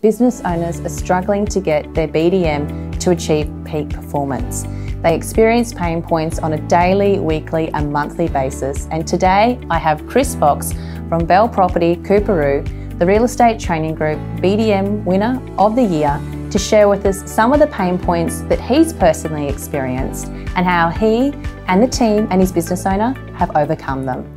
Business owners are struggling to get their BDM to achieve peak performance. They experience pain points on a daily, weekly and monthly basis. And today I have Chris Fox from Bell Property Coorparoo, the Real Estate Training Group BDM Winner of the Year, to share with us some of the pain points that he's personally experienced and how he and the team and his business owner have overcome them.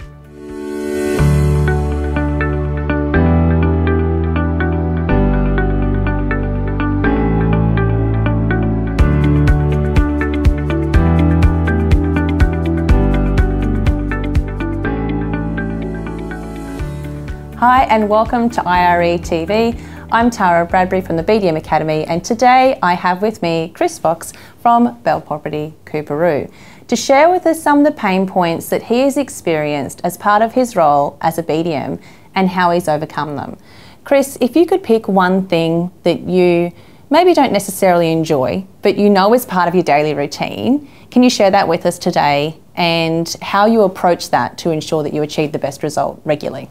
Hi and welcome to IRE TV. I'm Tara Bradbury from the BDM Academy, and today I have with me Chris Fox from Bell Property Coorparoo to share with us some of the pain points that he has experienced as part of his role as a BDM and how he's overcome them. Chris, if you could pick one thing that you maybe don't necessarily enjoy, but you know is part of your daily routine, can you share that with us today and how you approach that to ensure that you achieve the best result regularly?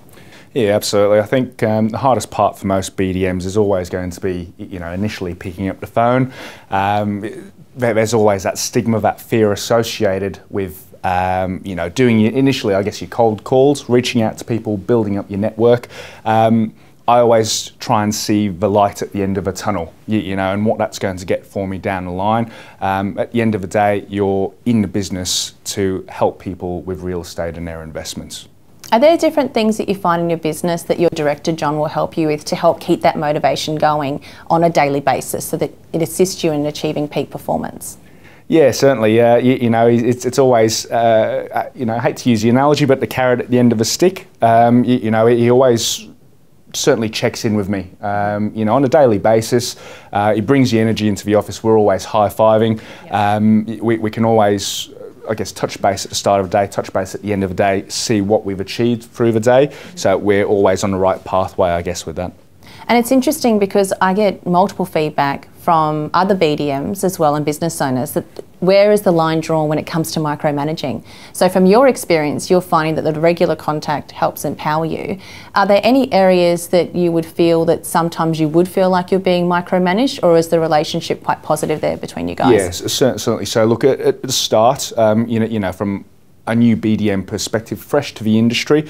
Yeah, absolutely. I think the hardest part for most BDMs is always going to be, initially picking up the phone. There's always that stigma, that fear associated with, doing initially, I guess, your cold calls, reaching out to people, building up your network. I always try and see the light at the end of a tunnel, and what that's going to get for me down the line. At the end of the day, you're in the business to help people with real estate and their investments. Are there different things that you find in your business that your director, John, will help you with to help keep that motivation going on a daily basis so that it assists you in achieving peak performance? Yeah, certainly. It's always, I hate to use the analogy, but the carrot at the end of a stick. He always certainly checks in with me, on a daily basis. He brings the energy into the office. We're always high-fiving. Yep. We can always, I guess, touch base at the start of the day, touch base at the end of the day, see what we've achieved through the day. So we're always on the right pathway, I guess, with that. And it's interesting because I get multiple feedback from other BDMs as well and business owners that where is the line drawn when it comes to micromanaging? So from your experience, you're finding that the regular contact helps empower you. Are there any areas that you would feel that sometimes you would feel like you're being micromanaged, or is the relationship quite positive there between you guys? Yes, certainly. So look, at the start, from a new BDM perspective, fresh to the industry,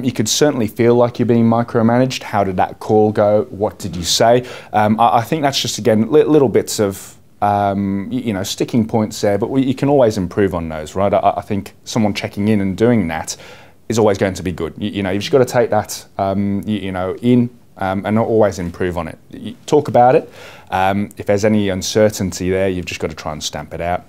you could certainly feel like you're being micromanaged. How did that call go? What did you say? I think that's just, again, little bits of, sticking points there, but you can always improve on those, right? I think someone checking in and doing that is always going to be good. You've just got to take that, in and always improve on it. You talk about it. If there's any uncertainty there, you've just got to try and stamp it out.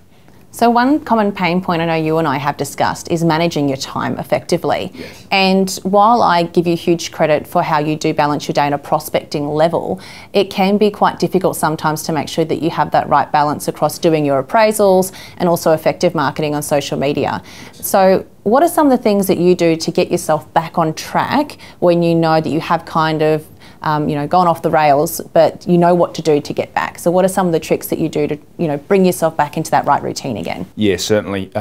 So one common pain point I know you and I have discussed is managing your time effectively. Yes. And while I give you huge credit for how you do balance your day on a prospecting level, it can be quite difficult sometimes to make sure that you have that right balance across doing your appraisals and also effective marketing on social media. So what are some of the things that you do to get yourself back on track when you know that you have kind of gone off the rails, but you know what to do to get back? So what are some of the tricks that you do to, bring yourself back into that right routine again? Yeah, certainly.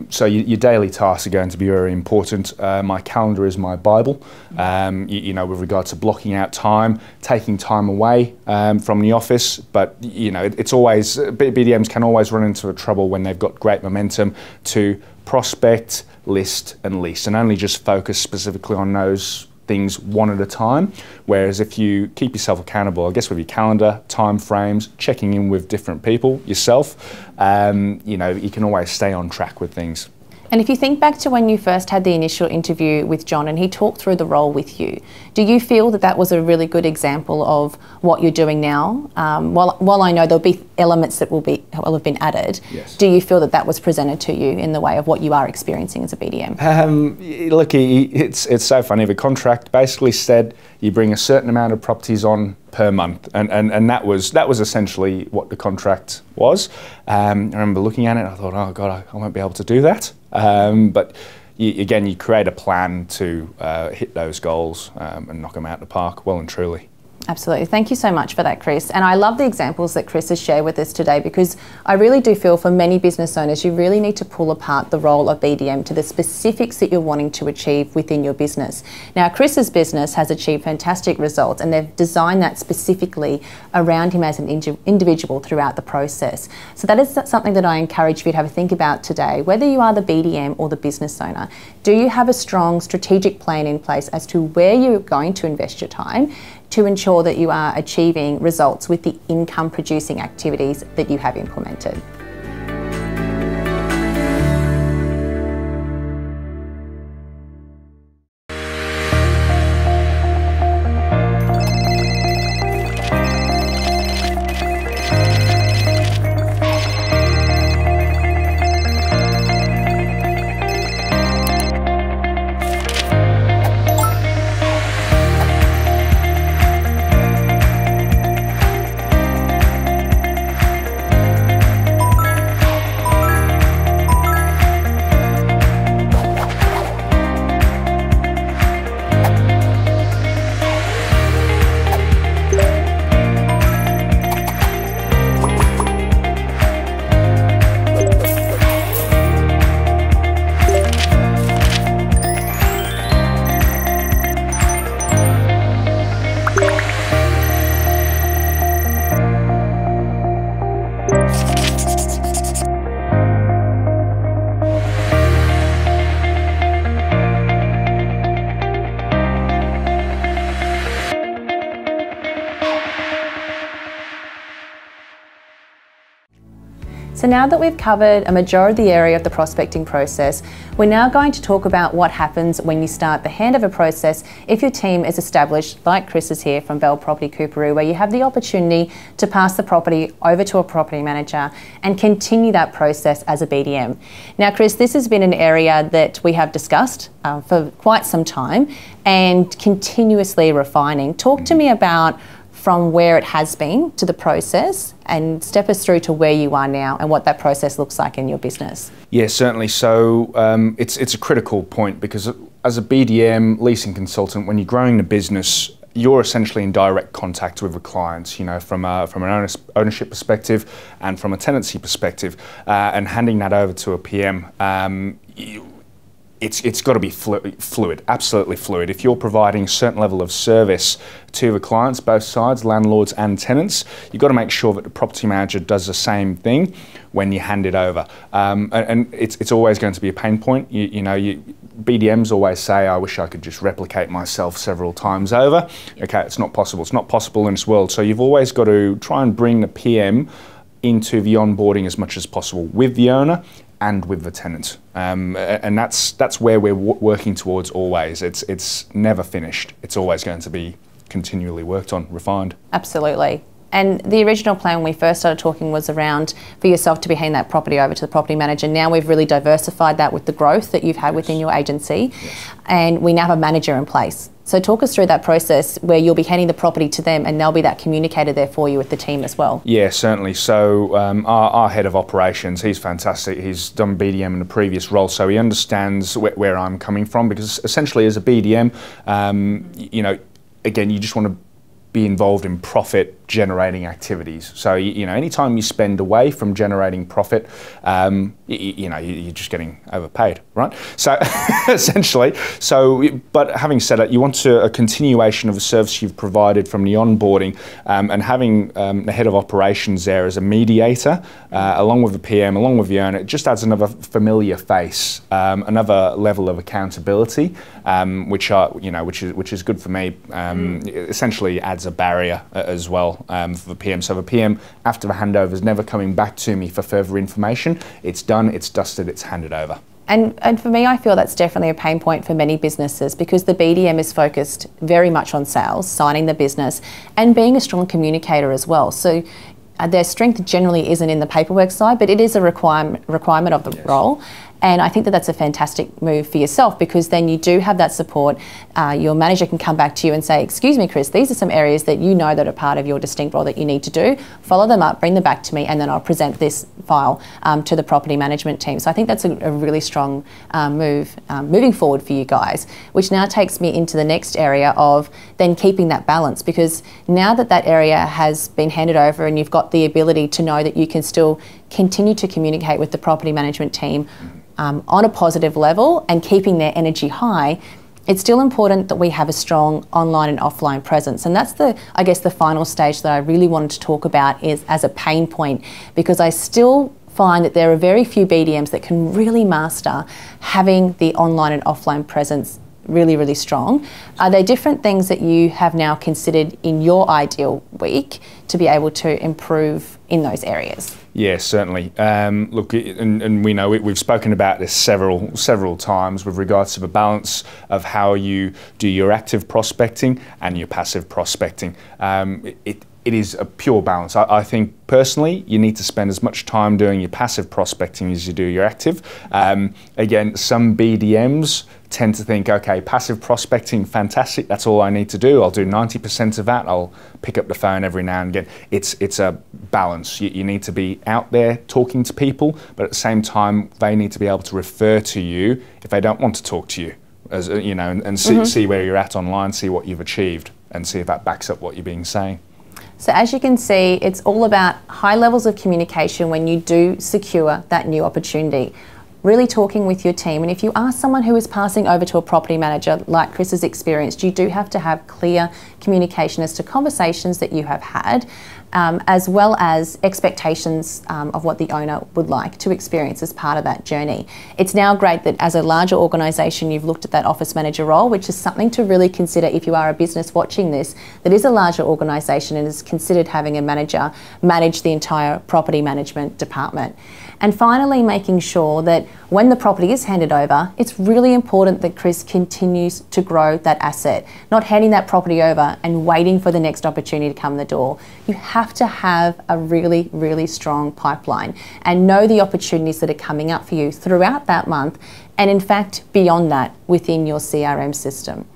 So your daily tasks are going to be very important. My calendar is my Bible, with regard to blocking out time, taking time away from the office. But, it's always, BDMs can always run into trouble when they've got great momentum to prospect, list and lease, and only just focus specifically on those things one at a time. Whereas if you keep yourself accountable, I guess with your calendar, time frames, checking in with different people, yourself, you can always stay on track with things. And if you think back to when you first had the initial interview with John and he talked through the role with you, do you feel that that was a really good example of what you're doing now? While I know there'll be elements that will have been added, yes. Do you feel that that was presented to you in the way of what you are experiencing as a BDM? Look, it's so funny. The contract basically said you bring a certain amount of properties on per month, and that was essentially what the contract was. I remember looking at it, I thought, oh God, I won't be able to do that. But again, you create a plan to hit those goals and knock them out of the park well and truly. Absolutely. Thank you so much for that, Chris. And I love the examples that Chris has shared with us today, because I really do feel for many business owners, you really need to pull apart the role of BDM to the specifics that you're wanting to achieve within your business. Now, Chris's business has achieved fantastic results, and they've designed that specifically around him as an individual throughout the process. So that is something that I encourage you to have a think about today. Whether you are the BDM or the business owner, do you have a strong strategic plan in place as to where you're going to invest your time to ensure that you are achieving results with the income producing activities that you have implemented? So now that we've covered a majority of the area of the prospecting process, we're now going to talk about what happens when you start the handover process if your team is established, like Chris is here from Bell Property Coorparoo, where you have the opportunity to pass the property over to a property manager and continue that process as a BDM. Now, Chris, this has been an area that we have discussed for quite some time and continuously refining. Talk to me about from where it has been to the process, and step us through to where you are now and what that process looks like in your business. Yeah, certainly. So it's a critical point, because as a BDM leasing consultant, when you're growing the business, you're essentially in direct contact with the clients, you know, from an ownership perspective and from a tenancy perspective, and handing that over to a PM. It's got to be fluid, absolutely fluid. If you're providing a certain level of service to the clients, both sides, landlords and tenants, you've got to make sure that the property manager does the same thing when you hand it over. And it's always going to be a pain point. BDMs always say, I wish I could just replicate myself several times over. Okay, it's not possible. It's not possible in this world. So you've always got to try and bring the PM into the onboarding as much as possible with the owner and with the tenant, and that's where we're working towards always. It's never finished. It's always going to be continually worked on, refined. Absolutely. And the original plan when we first started talking was around for yourself to be handing that property over to the property manager. Now we've really diversified that with the growth that you've had within your agency, and we now have a manager in place. So talk us through that process where you'll be handing the property to them and they'll be that communicator there for you with the team as well. Yeah, certainly. So our head of operations, he's fantastic. He's done BDM in a previous role, so he understands where I'm coming from, because essentially as a BDM, again, you just want to be involved in profit generating activities. So anytime you spend away from generating profit, you're just getting overpaid, right? So essentially, but having said it, you want a continuation of the service you've provided from the onboarding, and having the head of operations there as a mediator, along with the PM, along with the owner, it just adds another familiar face, another level of accountability, which is good for me. Essentially adds a barrier as well. For the PM. So the PM, after the handover, is never coming back to me for further information. It's done, it's dusted, it's handed over. And for me, I feel that's definitely a pain point for many businesses, because the BDM is focused very much on sales, signing the business, and being a strong communicator as well. So their strength generally isn't in the paperwork side, but it is a requirement of the role. And I think that that's a fantastic move for yourself, because then you do have that support. Your manager can come back to you and say, excuse me, Chris, these are some areas that you know that are part of your distinct role that you need to do. Follow them up, bring them back to me, and then I'll present this file to the property management team. So I think that's a really strong move moving forward for you guys, which now takes me into the next area of then keeping that balance, because now that that area has been handed over and you've got the ability to know that you can still continue to communicate with the property management team on a positive level and keeping their energy high, it's still important that we have a strong online and offline presence. And that's I guess the final stage that I really wanted to talk about is as a pain point, because I still find that there are very few BDMs that can really master having the online and offline presence really, really strong. Are there different things that you have now considered in your ideal week to be able to improve in those areas? Yeah, certainly. Look, and we know we've spoken about this several times with regards to the balance of how you do your active prospecting and your passive prospecting. It is a pure balance. I think personally, you need to spend as much time doing your passive prospecting as you do your active. Again, some BDMs tend to think, okay, passive prospecting, fantastic, that's all I need to do. I'll do 90% of that. I'll pick up the phone every now and again. It's a balance. You need to be out there talking to people, but at the same time, they need to be able to refer to you if they don't want to talk to you, as you know, and see where you're at online, see what you've achieved, and see if that backs up what you're being saying. So as you can see, it's all about high levels of communication when you do secure that new opportunity. Really talking with your team. And if you are someone who is passing over to a property manager like Chris has experienced, you do have to have clear communication as to conversations that you have had, as well as expectations of what the owner would like to experience as part of that journey. It's now great that as a larger organisation you've looked at that office manager role, which is something to really consider if you are a business watching this that is a larger organisation and is considered having a manager manage the entire property management department. And finally, making sure that when the property is handed over, it's really important that Chris continues to grow that asset, not handing that property over and waiting for the next opportunity to come in the door. You have to have a really, really strong pipeline and know the opportunities that are coming up for you throughout that month, and in fact, beyond that, within your CRM system.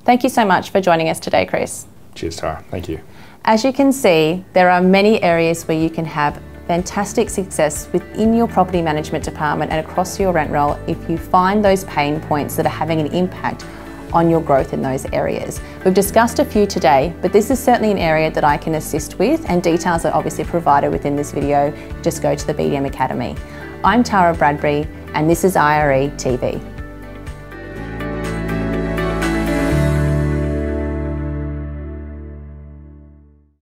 Thank you so much for joining us today, Chris. Cheers, Tara. Thank you. As you can see, there are many areas where you can have fantastic success within your property management department and across your rent roll if you find those pain points that are having an impact on your growth in those areas. We've discussed a few today, but this is certainly an area that I can assist with, and details are obviously provided within this video. Just go to the BDM Academy. I'm Tara Bradbury, and this is IRE TV.